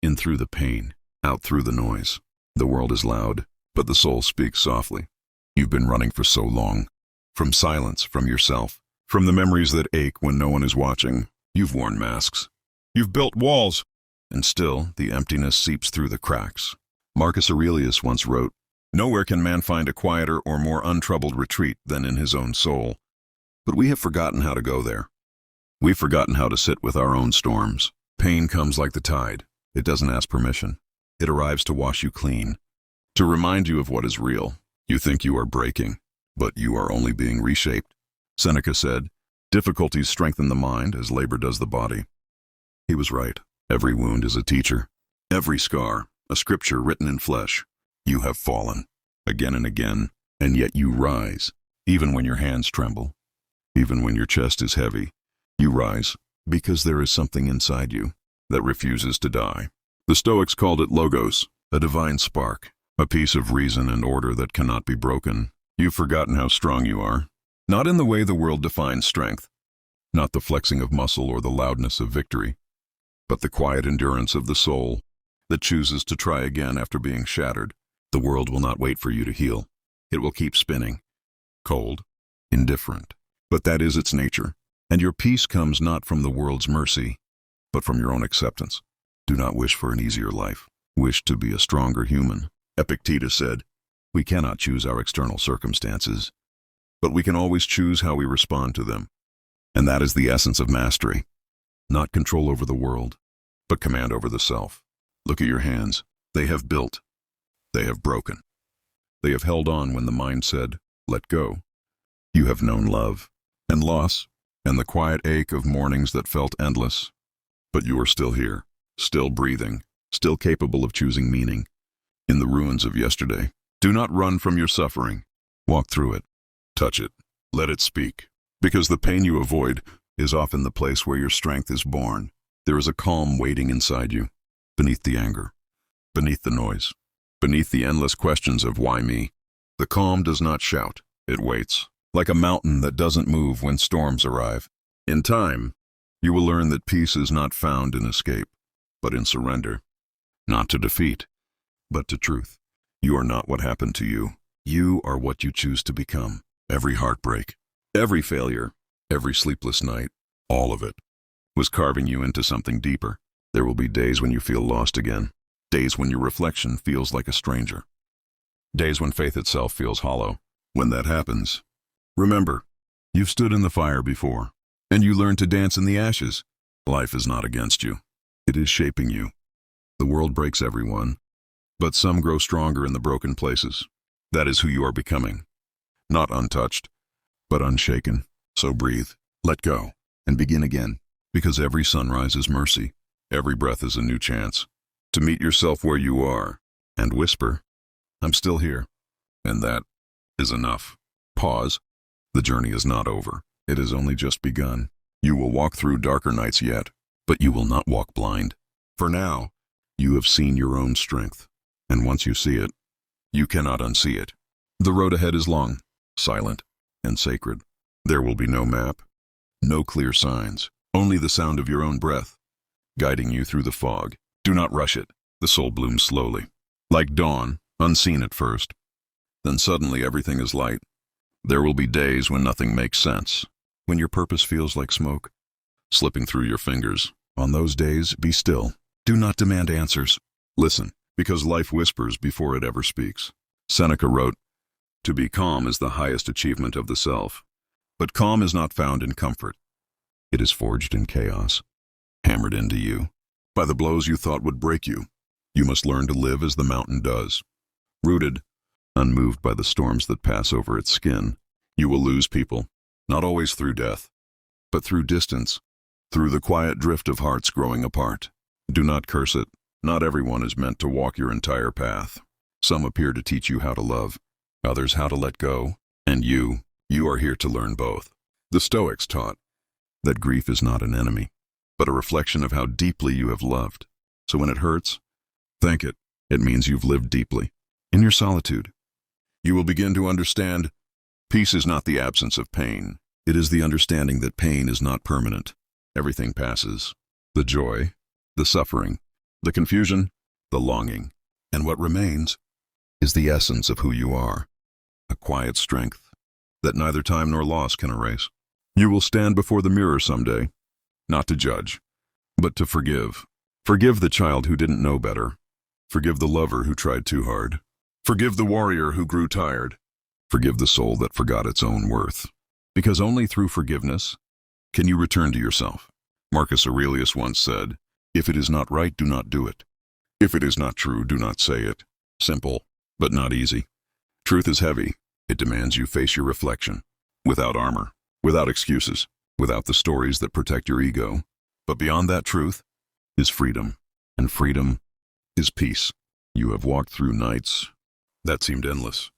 in through the pain, out through the noise. The world is loud, but the soul speaks softly. You've been running for so long. From silence, from yourself, from the memories that ache when no one is watching. You've worn masks. You've built walls. And still, the emptiness seeps through the cracks. Marcus Aurelius once wrote, "Nowhere can man find a quieter or more untroubled retreat than in his own soul." But we have forgotten how to go there. We've forgotten how to sit with our own storms. Pain comes like the tide. It doesn't ask permission. It arrives to wash you clean, to remind you of what is real. You think you are breaking, but you are only being reshaped. Seneca said, "Difficulties strengthen the mind as labor does the body." He was right. Every wound is a teacher. Every scar, a scripture written in flesh. You have fallen, again and again, and yet you rise, even when your hands tremble, even when your chest is heavy. You rise, because there is something inside you that refuses to die. The Stoics called it logos, a divine spark, a piece of reason and order that cannot be broken. You've forgotten how strong you are, not in the way the world defines strength, not the flexing of muscle or the loudness of victory, but the quiet endurance of the soul that chooses to try again after being shattered. The world will not wait for you to heal. It will keep spinning, cold, indifferent. But that is its nature, and your peace comes not from the world's mercy, but from your own acceptance. Do not wish for an easier life. Wish to be a stronger human. Epictetus said, "We cannot choose our external circumstances, but we can always choose how we respond to them." And that is the essence of mastery. Not control over the world, but command over the self. Look at your hands. They have built. They have broken. They have held on when the mind said, "Let go." You have known love and loss and the quiet ache of mornings that felt endless. But you are still here, still breathing, still capable of choosing meaning. In the ruins of yesterday, do not run from your suffering. Walk through it. Touch it. Let it speak. Because the pain you avoid is often the place where your strength is born. There is a calm waiting inside you, beneath the anger, beneath the noise, beneath the endless questions of why me. The calm does not shout, it waits, like a mountain that doesn't move when storms arrive. In time, you will learn that peace is not found in escape, but in surrender. Not to defeat, but to truth. You are not what happened to you. You are what you choose to become. Every heartbreak, every failure, every sleepless night, all of it, was carving you into something deeper. There will be days when you feel lost again, days when your reflection feels like a stranger, days when faith itself feels hollow. When that happens, remember, you've stood in the fire before, and you learned to dance in the ashes. Life is not against you. It is shaping you. The world breaks everyone, but some grow stronger in the broken places. That is who you are becoming. Not untouched, but unshaken. So breathe, let go, and begin again, because every sunrise is mercy. Every breath is a new chance to meet yourself where you are and whisper, "I'm still here." And that is enough. Pause. The journey is not over. It has only just begun. You will walk through darker nights yet, but you will not walk blind. For now, you have seen your own strength, and once you see it, you cannot unsee it. The road ahead is long, silent, and sacred. There will be no map, no clear signs, only the sound of your own breath, guiding you through the fog. Do not rush it. The soul blooms slowly, like dawn, unseen at first. Then suddenly everything is light. There will be days when nothing makes sense, when your purpose feels like smoke, slipping through your fingers. On those days, be still. Do not demand answers. Listen, because life whispers before it ever speaks. Seneca wrote, "To be calm is the highest achievement of the self. But calm is not found in comfort. It is forged in chaos, hammered into you by the blows you thought would break you. You must learn to live as the mountain does, rooted, unmoved by the storms that pass over its skin. You will lose people, not always through death, but through distance, through the quiet drift of hearts growing apart. Do not curse it. Not everyone is meant to walk your entire path. Some appear to teach you how to love, others how to let go, and you are here to learn both. The Stoics taught that grief is not an enemy, but a reflection of how deeply you have loved. So when it hurts, thank it. It means you've lived deeply. In your solitude, you will begin to understand peace is not the absence of pain. It is the understanding that pain is not permanent. Everything passes. The joy, the suffering, the confusion, the longing. And what remains is the essence of who you are, a quiet strength that neither time nor loss can erase. You will stand before the mirror someday, not to judge, but to forgive. Forgive the child who didn't know better. Forgive the lover who tried too hard. Forgive the warrior who grew tired. Forgive the soul that forgot its own worth. Because only through forgiveness can you return to yourself. Marcus Aurelius once said, "If it is not right, do not do it. If it is not true, do not say it." Simple, but not easy. Truth is heavy. It demands you face your reflection, without armor, without excuses, without the stories that protect your ego. But beyond that truth is freedom, and freedom is peace. You have walked through nights that seemed endless,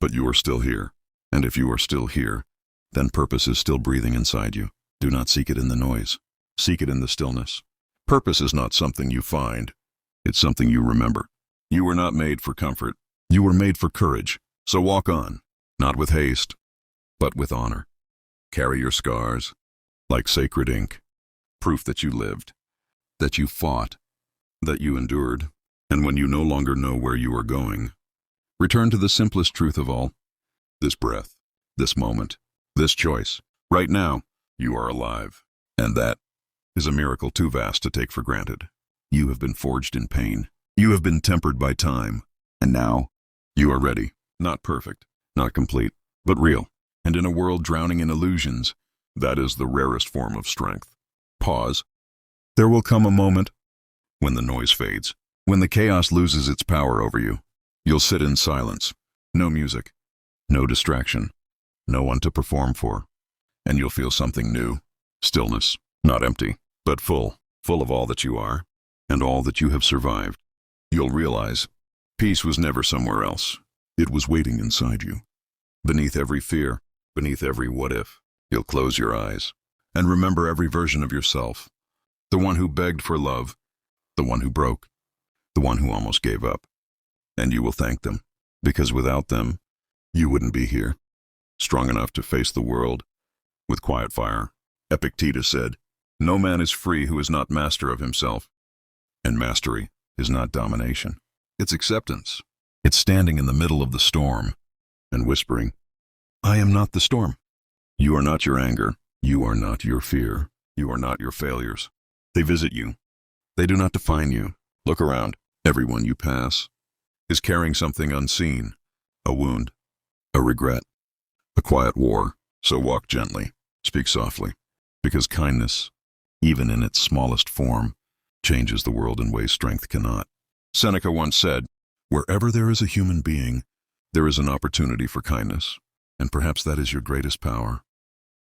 but you are still here. And if you are still here, then purpose is still breathing inside you. Do not seek it in the noise. Seek it in the stillness. Purpose is not something you find. It's something you remember. You were not made for comfort. You were made for courage. So walk on, not with haste, but with honor. Carry your scars like sacred ink, proof that you lived, that you fought, that you endured. And when you no longer know where you are going, return to the simplest truth of all. This breath, this moment, this choice. Right now, you are alive. And that is a miracle too vast to take for granted. You have been forged in pain. You have been tempered by time. And now, you are ready. Not perfect, not complete, but real. And in a world drowning in illusions, that is the rarest form of strength. Pause. There will come a moment when the noise fades, when the chaos loses its power over you. You'll sit in silence. No music, no distraction, no one to perform for. And you'll feel something new. Stillness, not empty, but full of all that you are and all that you have survived. You'll realize peace was never somewhere else. It was waiting inside you. Beneath every fear, beneath every what if, you'll close your eyes and remember every version of yourself. The one who begged for love, the one who broke, the one who almost gave up. And you will thank them, because without them, you wouldn't be here, strong enough to face the world with quiet fire. Epictetus said, "No man is free who is not master of himself." And mastery is not domination. It's acceptance. It's standing in the middle of the storm and whispering, "I am not the storm." You are not your anger. You are not your fear. You are not your failures. They visit you. They do not define you. Look around. Everyone you pass is carrying something unseen, a wound, a regret, a quiet war. So walk gently, speak softly, because kindness, even in its smallest form, changes the world in ways strength cannot. Seneca once said, "Wherever there is a human being, there is an opportunity for kindness." And perhaps that is your greatest power,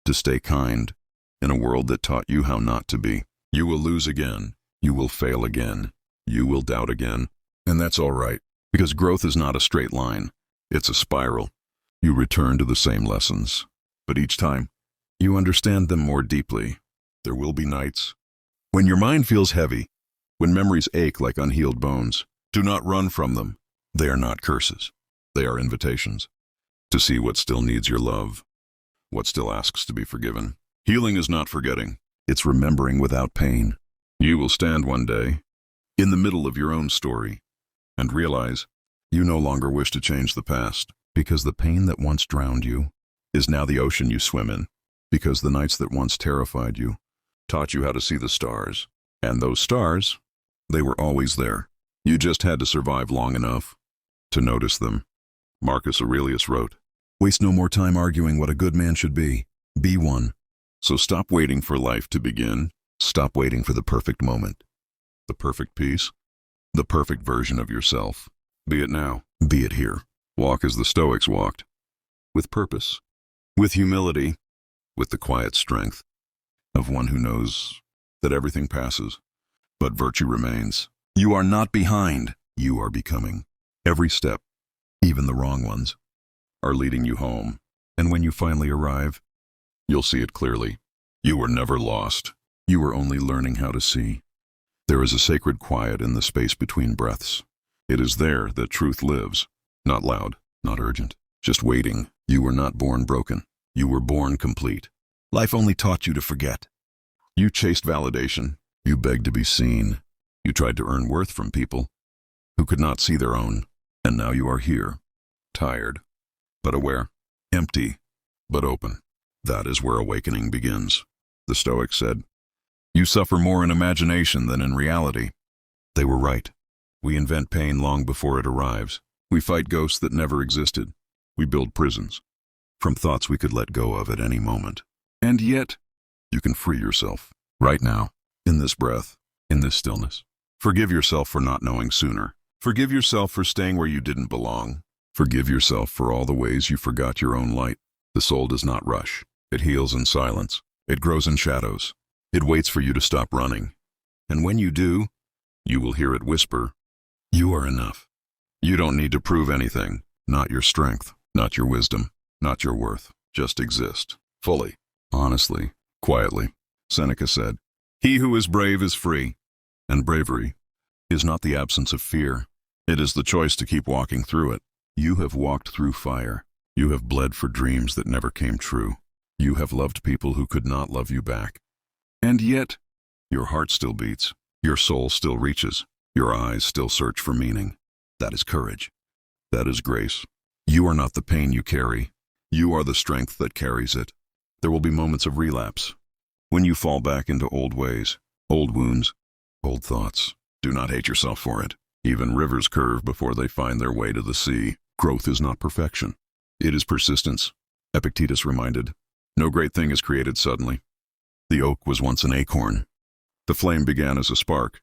to stay kind in a world that taught you how not to be. You will lose again. You will fail again. You will doubt again. And that's all right, because growth is not a straight line. It's a spiral. You return to the same lessons, but each time, you understand them more deeply. There will be nights when your mind feels heavy, when memories ache like unhealed bones. Do not run from them. They are not curses. They are invitations to see what still needs your love, what still asks to be forgiven. Healing is not forgetting. It's remembering without pain. You will stand one day in the middle of your own story and realize you no longer wish to change the past, because the pain that once drowned you is now the ocean you swim in, because the nights that once terrified you taught you how to see the stars. And those stars, they were always there. You just had to survive long enough to notice them. Marcus Aurelius wrote, "Waste no more time arguing what a good man should be. Be one." So stop waiting for life to begin. Stop waiting for the perfect moment, the perfect peace, the perfect version of yourself. Be it now. Be it here. Walk as the Stoics walked, with purpose, with humility, with the quiet strength of one who knows that everything passes, but virtue remains. You are not behind. You are becoming. Every step, even the wrong ones, are leading you home. And when you finally arrive, you'll see it clearly. You were never lost. You were only learning how to see. There is a sacred quiet in the space between breaths. It is there that truth lives. Not loud, not urgent, just waiting. You were not born broken. You were born complete. Life only taught you to forget. You chased validation. You begged to be seen. You tried to earn worth from people who could not see their own. And now you are here, tired, but aware, empty, but open. That is where awakening begins. The Stoics said, "You suffer more in imagination than in reality." They were right. We invent pain long before it arrives. We fight ghosts that never existed. We build prisons from thoughts we could let go of at any moment. And yet, you can free yourself right now, in this breath, in this stillness. Forgive yourself for not knowing sooner. Forgive yourself for staying where you didn't belong. Forgive yourself for all the ways you forgot your own light. The soul does not rush. It heals in silence. It grows in shadows. It waits for you to stop running. And when you do, you will hear it whisper, "You are enough." You don't need to prove anything. Not your strength, not your wisdom, not your worth. Just exist, fully, honestly, quietly. Seneca said, "He who is brave is free." And bravery is not the absence of fear. It is the choice to keep walking through it. You have walked through fire. You have bled for dreams that never came true. You have loved people who could not love you back. And yet, your heart still beats. Your soul still reaches. Your eyes still search for meaning. That is courage. That is grace. You are not the pain you carry. You are the strength that carries it. There will be moments of relapse, when you fall back into old ways, old wounds, old thoughts. Do not hate yourself for it. Even rivers curve before they find their way to the sea. Growth is not perfection. It is persistence. Epictetus reminded, "No great thing is created suddenly. The oak was once an acorn. The flame began as a spark.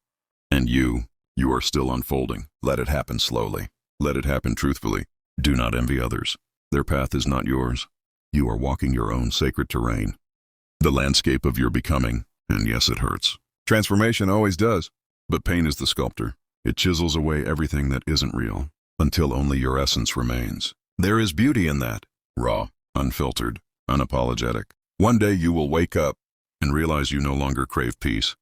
And you are still unfolding. Let it happen slowly. Let it happen truthfully. Do not envy others. Their path is not yours. You are walking your own sacred terrain. The landscape of your becoming. And yes, it hurts. Transformation always does. But pain is the sculptor. It chisels away everything that isn't real, until only your essence remains. There is beauty in that. Raw, unfiltered, unapologetic. One day you will wake up and realize you no longer crave peace,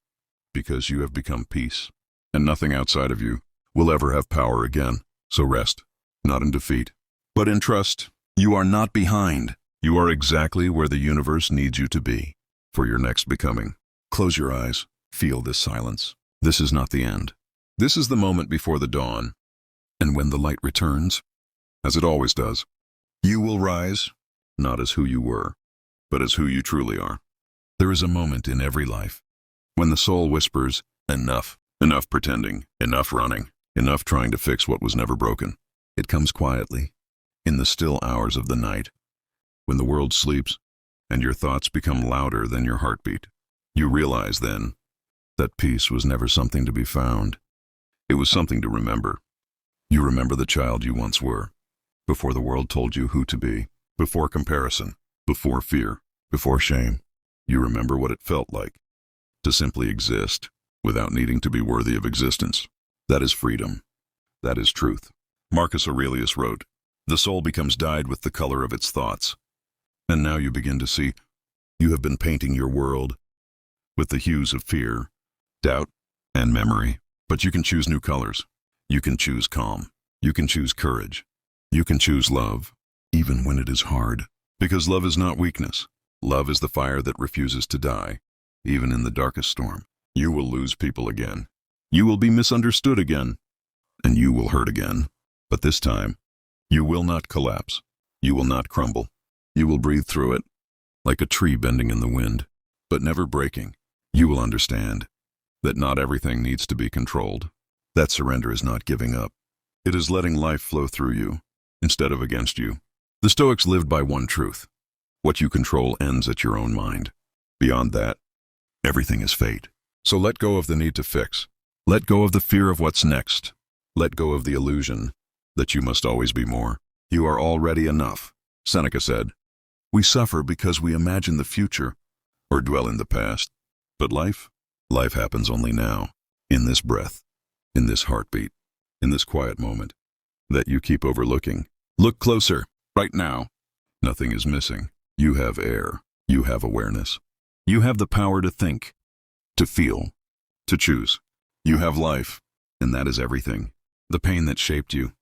because you have become peace. And nothing outside of you will ever have power again. So rest, not in defeat, but in trust. You are not behind. You are exactly where the universe needs you to be for your next becoming. Close your eyes. Feel this silence. This is not the end. This is the moment before the dawn. And when the light returns, as it always does, you will rise, not as who you were, but as who you truly are. There is a moment in every life when the soul whispers, "Enough. Enough pretending. Enough running. Enough trying to fix what was never broken." It comes quietly, in the still hours of the night, when the world sleeps and your thoughts become louder than your heartbeat. You realize then that peace was never something to be found. It was something to remember. You remember the child you once were, before the world told you who to be, before comparison, before fear, before shame. You remember what it felt like to simply exist without needing to be worthy of existence. That is freedom. That is truth. Marcus Aurelius wrote, "The soul becomes dyed with the color of its thoughts." And now you begin to see you have been painting your world with the hues of fear, doubt, and memory. But you can choose new colors. You can choose calm. You can choose courage. You can choose love, even when it is hard. Because love is not weakness. Love is the fire that refuses to die, even in the darkest storm. You will lose people again. You will be misunderstood again. And you will hurt again. But this time, you will not collapse. You will not crumble. You will breathe through it, like a tree bending in the wind, but never breaking. You will understand that not everything needs to be controlled. That surrender is not giving up. It is letting life flow through you, instead of against you. The Stoics lived by one truth. What you control ends at your own mind. Beyond that, everything is fate. So let go of the need to fix. Let go of the fear of what's next. Let go of the illusion that you must always be more. You are already enough. Seneca said, "We suffer because we imagine the future or dwell in the past. But life happens only now, in this breath, in this heartbeat, in this quiet moment that you keep overlooking. Look closer, right now. Nothing is missing. You have air. You have awareness. You have the power to think, to feel, to choose. You have life, and that is everything. The pain that shaped you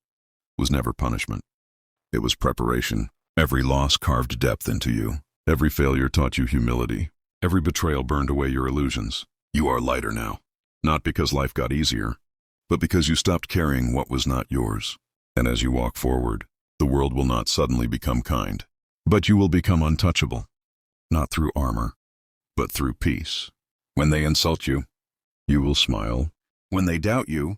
was never punishment. It was preparation. Every loss carved depth into you. Every failure taught you humility. Every betrayal burned away your illusions. You are lighter now. Not because life got easier, but because you stopped carrying what was not yours. And as you walk forward, the world will not suddenly become kind, but you will become untouchable, not through armor, but through peace. When they insult you, you will smile. When they doubt you,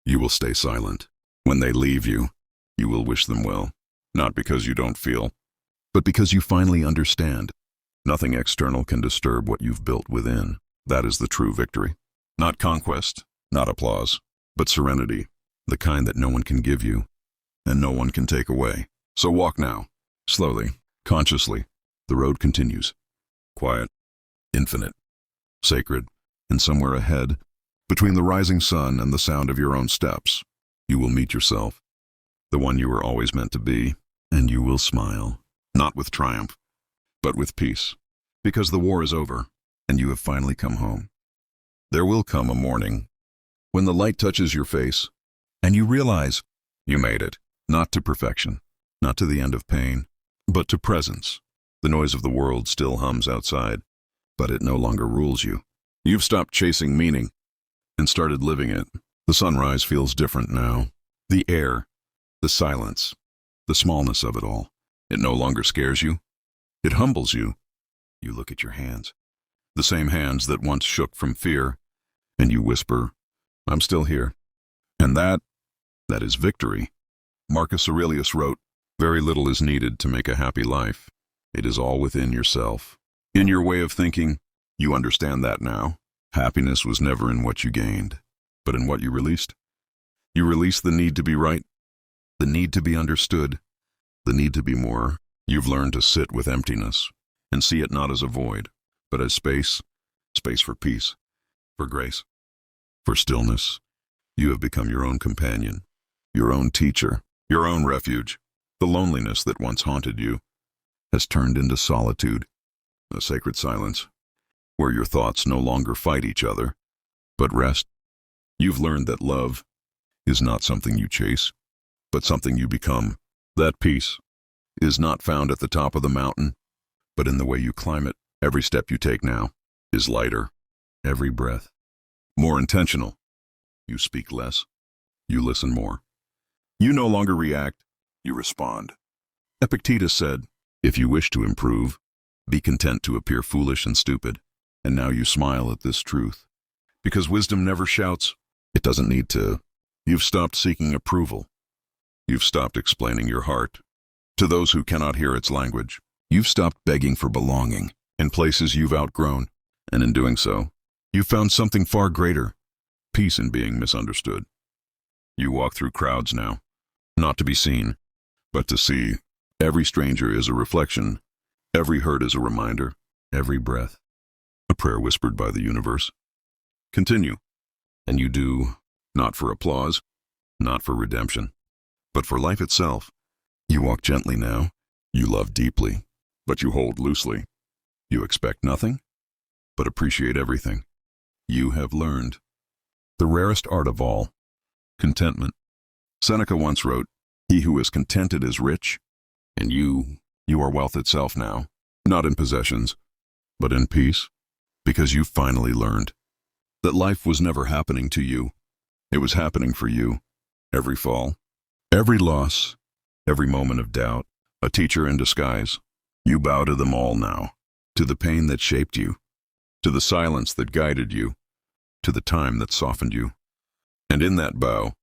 you will stay silent. When they leave you, you will wish them well, not because you don't feel, but because you finally understand. Nothing external can disturb what you've built within. That is the true victory. Not conquest, not applause, but serenity, the kind that no one can give you, and no one can take away. So walk now, slowly, consciously. The road continues. Quiet, infinite, sacred, and somewhere ahead, between the rising sun and the sound of your own steps, you will meet yourself, the one you were always meant to be, and you will smile, not with triumph, but with peace, because the war is over, and you have finally come home. There will come a morning when the light touches your face, and you realize you made it, not to perfection, not to the end of pain, but to presence. The noise of the world still hums outside, but it no longer rules you. You've stopped chasing meaning and started living it. The sunrise feels different now. The air, the silence, the smallness of it all. It no longer scares you. It humbles you. You look at your hands, the same hands that once shook from fear, and you whisper, I'm still here. And that is victory. Marcus Aurelius wrote, very little is needed to make a happy life. It is all within yourself. In your way of thinking, you understand that now. Happiness was never in what you gained, but in what you released. You released the need to be right, the need to be understood, the need to be more. You've learned to sit with emptiness and see it not as a void, but as space, space for peace, for grace, for stillness. You have become your own companion, your own teacher, your own refuge. The loneliness that once haunted you has turned into solitude, a sacred silence, where your thoughts no longer fight each other, but rest. You've learned that love is not something you chase, but something you become. That peace is not found at the top of the mountain, but in the way you climb it. Every step you take now is lighter, every breath more intentional. You speak less, you listen more. You no longer react, you respond. Epictetus said, if you wish to improve, be content to appear foolish and stupid. And now you smile at this truth. Because wisdom never shouts, it doesn't need to. You've stopped seeking approval. You've stopped explaining your heart to those who cannot hear its language. You've stopped begging for belonging in places you've outgrown. And in doing so, you've found something far greater, peace in being misunderstood. You walk through crowds now, not to be seen, but to see. Every stranger is a reflection. Every hurt is a reminder. Every breath, a prayer whispered by the universe. Continue. And you do, not for applause, not for redemption, but for life itself. You walk gently now. You love deeply, but you hold loosely. You expect nothing, but appreciate everything. You have learned the rarest art of all, contentment. Seneca once wrote, he who is contented is rich, and you are wealth itself now, not in possessions, but in peace, because you've finally learned that life was never happening to you. It was happening for you. Every fall, every loss, every moment of doubt, a teacher in disguise. You bow to them all now, to the pain that shaped you, to the silence that guided you, to the time that softened you. And in that bow,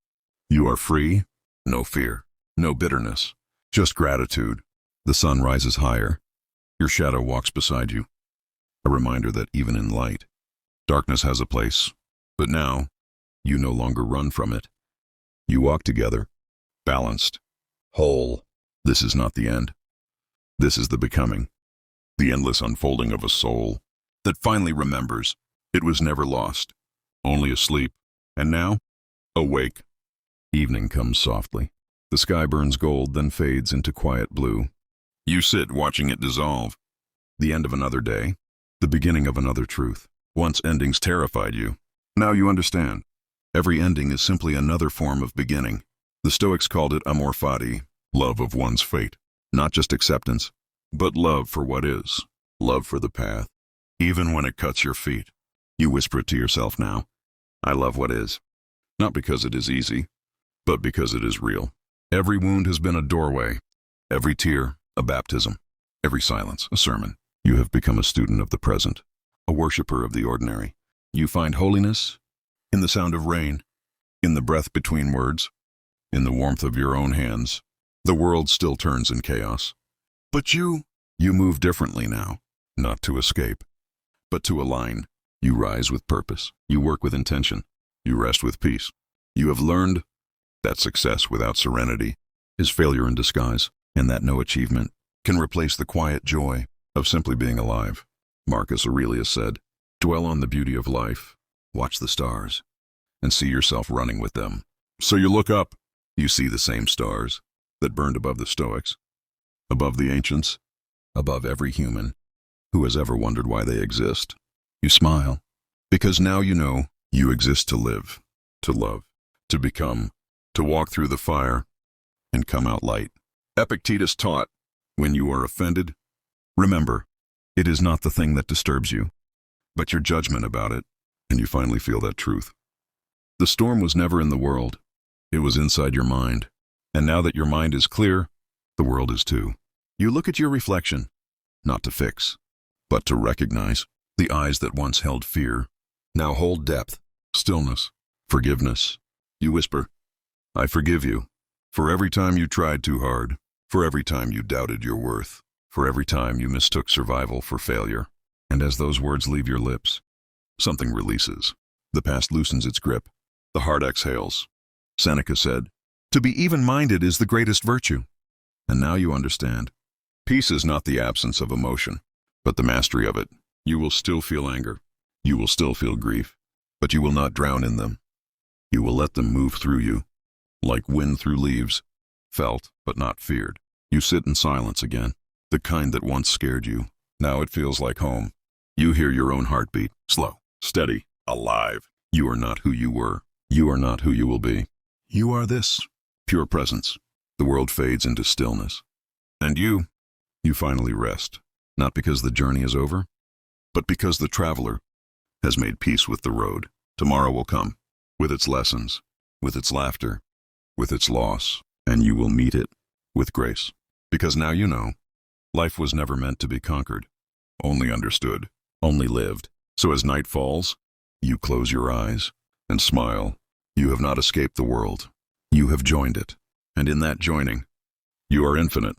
you are free, no fear, no bitterness, just gratitude. The sun rises higher. Your shadow walks beside you, a reminder that even in light, darkness has a place. But now, you no longer run from it. You walk together, balanced, whole. This is not the end. This is the becoming, the endless unfolding of a soul that finally remembers it was never lost, only asleep, and now, awake. Evening comes softly. The sky burns gold, then fades into quiet blue. You sit watching it dissolve. The end of another day, the beginning of another truth. Once endings terrified you. Now you understand. Every ending is simply another form of beginning. The Stoics called it amor fati, love of one's fate. Not just acceptance, but love for what is, love for the path. Even when it cuts your feet, you whisper it to yourself now. I love what is. Not because it is easy, but because it is real. Every wound has been a doorway. Every tear, a baptism. Every silence, a sermon. You have become a student of the present, a worshiper of the ordinary. You find holiness in the sound of rain, in the breath between words, in the warmth of your own hands. The world still turns in chaos. But you move differently now, not to escape, but to align. You rise with purpose. You work with intention. You rest with peace. You have learned that success without serenity is failure in disguise, and that no achievement can replace the quiet joy of simply being alive. Marcus Aurelius said, "Dwell on the beauty of life, watch the stars, and see yourself running with them." So you look up, you see the same stars that burned above the Stoics, above the ancients, above every human who has ever wondered why they exist. You smile, because now you know you exist to live, to love, to become, to walk through the fire and come out light. Epictetus taught, when you are offended, remember, it is not the thing that disturbs you, but your judgment about it, and you finally feel that truth. The storm was never in the world, it was inside your mind, and now that your mind is clear, the world is too. You look at your reflection, not to fix, but to recognize. The eyes that once held fear now hold depth, stillness, forgiveness. You whisper, "I forgive you," for every time you tried too hard, for every time you doubted your worth, for every time you mistook survival for failure. And as those words leave your lips, something releases. The past loosens its grip. The heart exhales. Seneca said, "To be even-minded is the greatest virtue." And now you understand. Peace is not the absence of emotion, but the mastery of it. You will still feel anger. You will still feel grief, but you will not drown in them. You will let them move through you, like wind through leaves, felt but not feared. You sit in silence again, the kind that once scared you. Now it feels like home. You hear your own heartbeat, slow, steady, alive. You are not who you were. You are not who you will be. You are this, pure presence. The world fades into stillness. And you finally rest, not because the journey is over, but because the traveler has made peace with the road. Tomorrow will come, with its lessons, with its laughter, with its loss, and you will meet it with grace. Because now you know, life was never meant to be conquered, only understood, only lived. So as night falls, you close your eyes and smile. You have not escaped the world. You have joined it. And in that joining, you are infinite.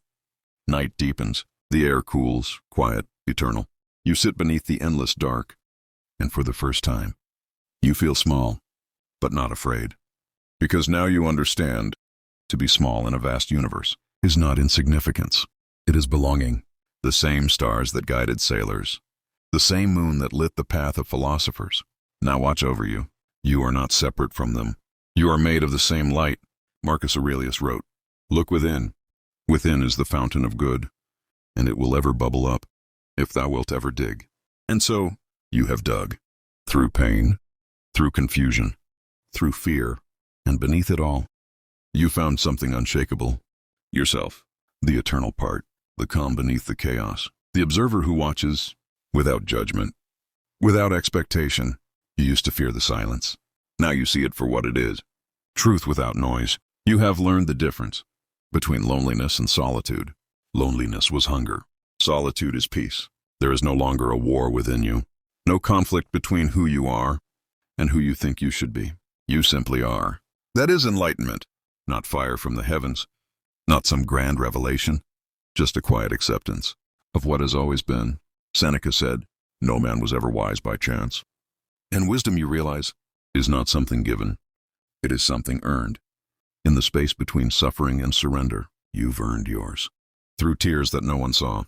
Night deepens, the air cools, quiet, eternal. You sit beneath the endless dark, and for the first time, you feel small, but not afraid. Because now you understand, to be small in a vast universe is not insignificance. It is belonging. The same stars that guided sailors, the same moon that lit the path of philosophers, now watch over you. You are not separate from them. You are made of the same light. Marcus Aurelius wrote, "Look within. Within is the fountain of good, and it will ever bubble up, if thou wilt ever dig." And so, you have dug. Through pain, through confusion, through fear, and beneath it all, you found something unshakable. Yourself, the eternal part, the calm beneath the chaos, the observer who watches without judgment, without expectation. You used to fear the silence. Now you see it for what it is. Truth without noise. You have learned the difference between loneliness and solitude. Loneliness was hunger. Solitude is peace. There is no longer a war within you. No conflict between who you are and who you think you should be. You simply are. That is enlightenment, not fire from the heavens, not some grand revelation, just a quiet acceptance of what has always been. Seneca said, "No man was ever wise by chance." And wisdom, you realize, is not something given. It is something earned. In the space between suffering and surrender, you've earned yours. Through tears that no one saw,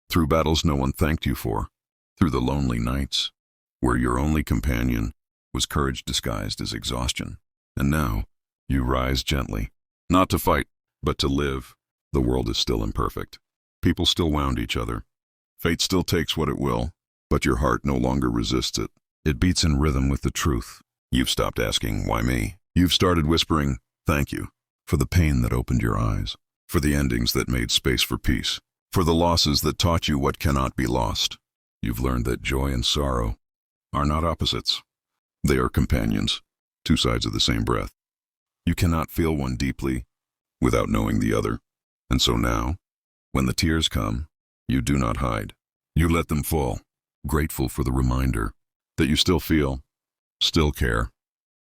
through battles no one thanked you for, through the lonely nights where your only companion was courage disguised as exhaustion. And now, you rise gently, not to fight, but to live. The world is still imperfect. People still wound each other. Fate still takes what it will, but your heart no longer resists it. It beats in rhythm with the truth. You've stopped asking, "Why me?" You've started whispering, "Thank you," for the pain that opened your eyes, for the endings that made space for peace, for the losses that taught you what cannot be lost. You've learned that joy and sorrow are not opposites. They are companions, two sides of the same breath. You cannot feel one deeply without knowing the other. And so now, when the tears come, you do not hide. You let them fall, grateful for the reminder that you still feel, still care,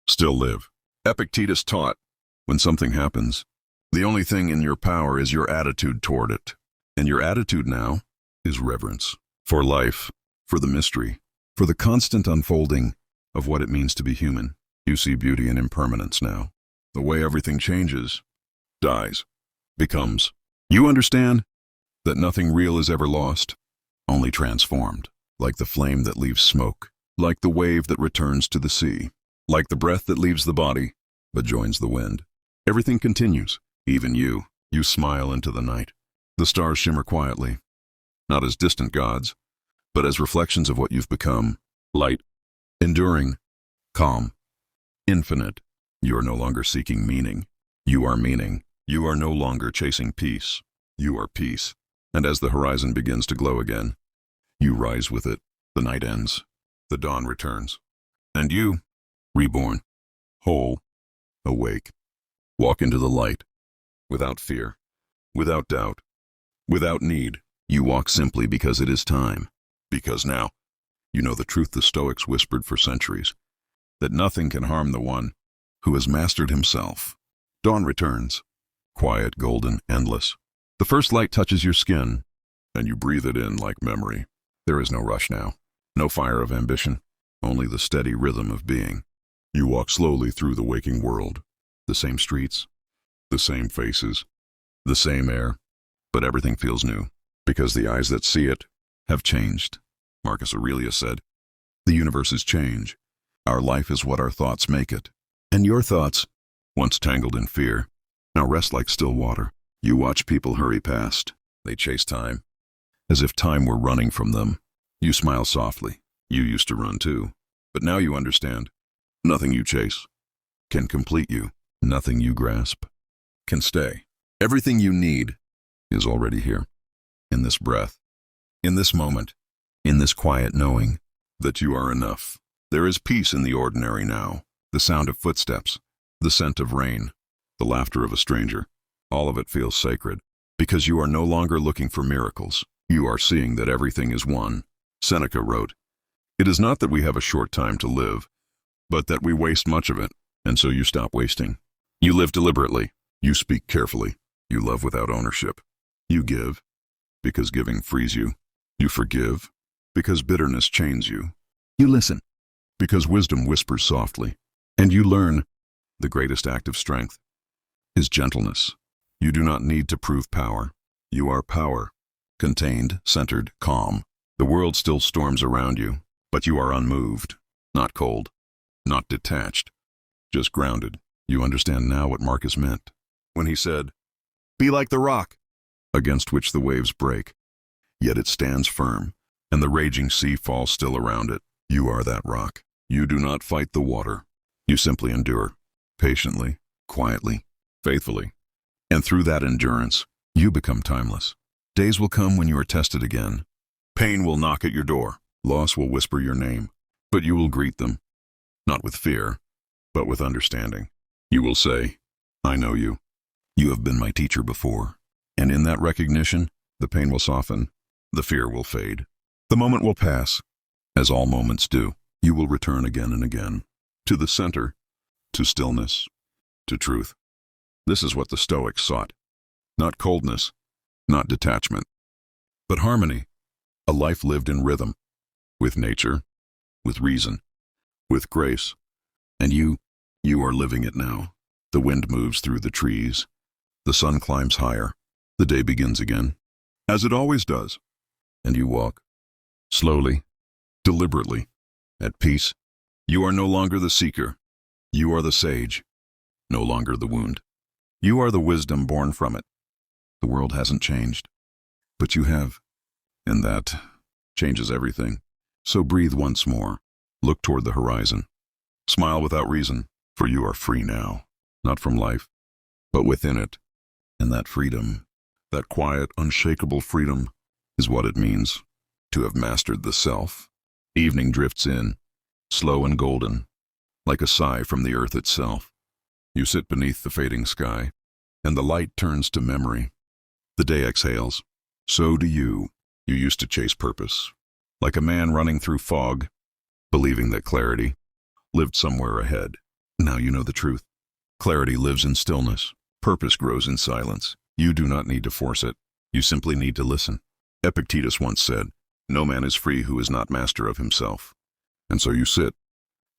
still live. Epictetus taught, when something happens, the only thing in your power is your attitude toward it. And your attitude now is reverence for life, for the mystery, for the constant unfolding of what it means to be human. You see beauty in impermanence now. The way everything changes, dies, becomes. You understand that nothing real is ever lost, only transformed, like the flame that leaves smoke, like the wave that returns to the sea, like the breath that leaves the body but joins the wind. Everything continues, even you. You smile into the night. The stars shimmer quietly, not as distant gods, but as reflections of what you've become. Light, enduring, calm, infinite. You are no longer seeking meaning. You are meaning. You are no longer chasing peace. You are peace. And as the horizon begins to glow again, you rise with it. The night ends. The dawn returns. And you, reborn, whole, awake, walk into the light, without fear, without doubt, without need. You walk simply because it is time. Because now, you know the truth the Stoics whispered for centuries, that nothing can harm the one who has mastered himself. Dawn returns, quiet, golden, endless. The first light touches your skin, and you breathe it in like memory. There is no rush now, no fire of ambition, only the steady rhythm of being. You walk slowly through the waking world, the same streets, the same faces, the same air, but everything feels new, because the eyes that see it have changed. Marcus Aurelius said, "The universe is change. Our life is what our thoughts make it. And your thoughts, once tangled in fear, now rest like still water." You watch people hurry past. They chase time, as if time were running from them. You smile softly. You used to run too. But now you understand. Nothing you chase can complete you. Nothing you grasp can stay. Everything you need is already here. In this breath, in this moment, in this quiet knowing that you are enough. There is peace in the ordinary now. The sound of footsteps, the scent of rain, the laughter of a stranger. All of it feels sacred, because you are no longer looking for miracles. You are seeing that everything is one. Seneca wrote, "It is not that we have a short time to live, but that we waste much of it, and so you stop wasting. You live deliberately. You speak carefully. You love without ownership. You give, because giving frees you. You forgive, because bitterness chains you. You listen, because wisdom whispers softly. And you learn, the greatest act of strength is gentleness. You do not need to prove power. You are power, contained, centered, calm. The world still storms around you, but you are unmoved, not cold, not detached, just grounded. You understand now what Marcus meant when he said, "Be like the rock against which the waves break, yet it stands firm, and the raging sea falls still around it." You are that rock. You do not fight the water. You simply endure, patiently, quietly, faithfully. And through that endurance, you become timeless. Days will come when you are tested again. Pain will knock at your door. Loss will whisper your name. But you will greet them, not with fear, but with understanding. You will say, "I know you. You have been my teacher before." And in that recognition, the pain will soften, the fear will fade. The moment will pass, as all moments do. You will return again and again, to the center, to stillness, to truth. This is what the Stoics sought. Not coldness, not detachment, but harmony. A life lived in rhythm, with nature, with reason, with grace. And you are living it now. The wind moves through the trees. The sun climbs higher. The day begins again, as it always does. And you walk, slowly, deliberately, at peace. You are no longer the seeker. You are the sage, no longer the wound. You are the wisdom born from it. The world hasn't changed, but you have, and that changes everything. So breathe once more. Look toward the horizon. Smile without reason, for you are free now, not from life, but within it. And that freedom, that quiet, unshakable freedom, is what it means to have mastered the self. Evening drifts in, slow and golden. like a sigh from the earth itself. You sit beneath the fading sky, and the light turns to memory. The day exhales. So do you. You used to chase purpose, like a man running through fog, believing that clarity lived somewhere ahead. Now you know the truth. Clarity lives in stillness. Purpose grows in silence. You do not need to force it. You simply need to listen. Epictetus once said, "No man is free who is not master of himself." And so you sit,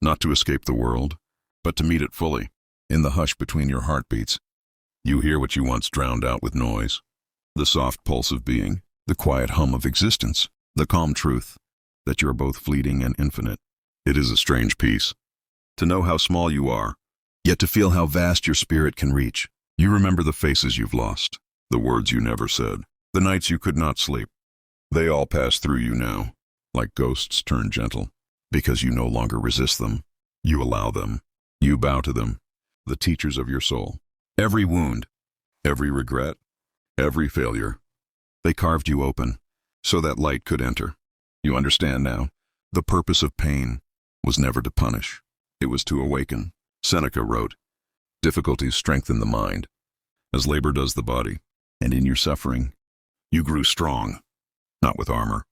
not to escape the world, but to meet it fully. In the hush between your heartbeats, you hear what you once drowned out with noise. The soft pulse of being, the quiet hum of existence, the calm truth that you are both fleeting and infinite. It is a strange peace, to know how small you are, yet to feel how vast your spirit can reach. You remember the faces you've lost, the words you never said, the nights you could not sleep. They all pass through you now, like ghosts turned gentle, because you no longer resist them. You allow them. You bow to them, the teachers of your soul. Every wound, every regret, every failure, they carved you open so that light could enter. You understand now, the purpose of pain was never to punish. It was to awaken. Seneca wrote, "Difficulties strengthen the mind, as labor does the body." And in your suffering, you grew strong, not with armor,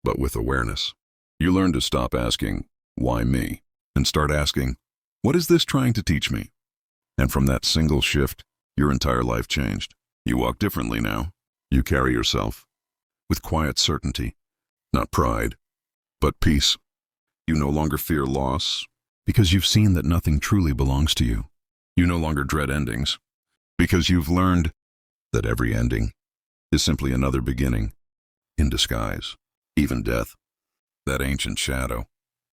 but with awareness. You learned to stop asking, "Why me?" and start asking, "What is this trying to teach me?" And from that single shift, your entire life changed. You walk differently now. You carry yourself with quiet certainty, not pride, but peace. You no longer fear loss, because you've seen that nothing truly belongs to you. You no longer dread endings, because you've learned that every ending is simply another beginning in disguise. Even death, that ancient shadow,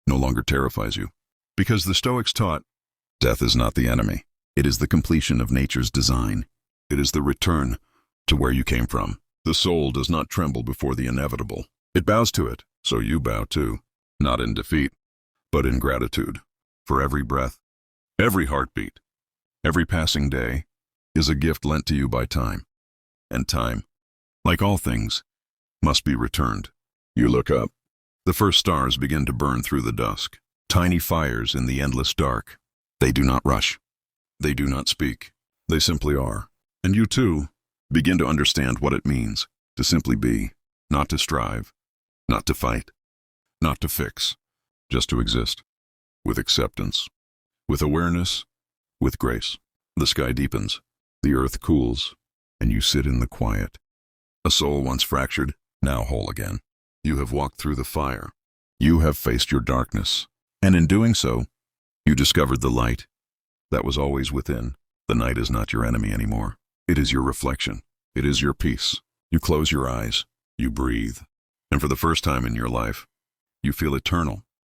no longer terrifies you, because the Stoics taught, death is not the enemy. It is the completion of nature's design. It is the return to where you came from. The soul does not tremble before the inevitable. It bows to it, so you bow too, not in defeat, but in gratitude. For every breath, every heartbeat, every passing day is a gift lent to you by time. And time, like all things, must be returned. You look up. The first stars begin to burn through the dusk. Tiny fires in the endless dark. They do not rush. They do not speak. They simply are. And you too begin to understand what it means to simply be, not to strive, not to fight, not to fix, just to exist, with acceptance, with awareness, with grace. The sky deepens, the earth cools, and you sit in the quiet. A soul once fractured, now whole again. You have walked through the fire. You have faced your darkness. And in doing so, you discovered the light that was always within. The night is not your enemy anymore. It is your reflection. It is your peace. You close your eyes. You breathe. And for the first time in your life, you feel eternal.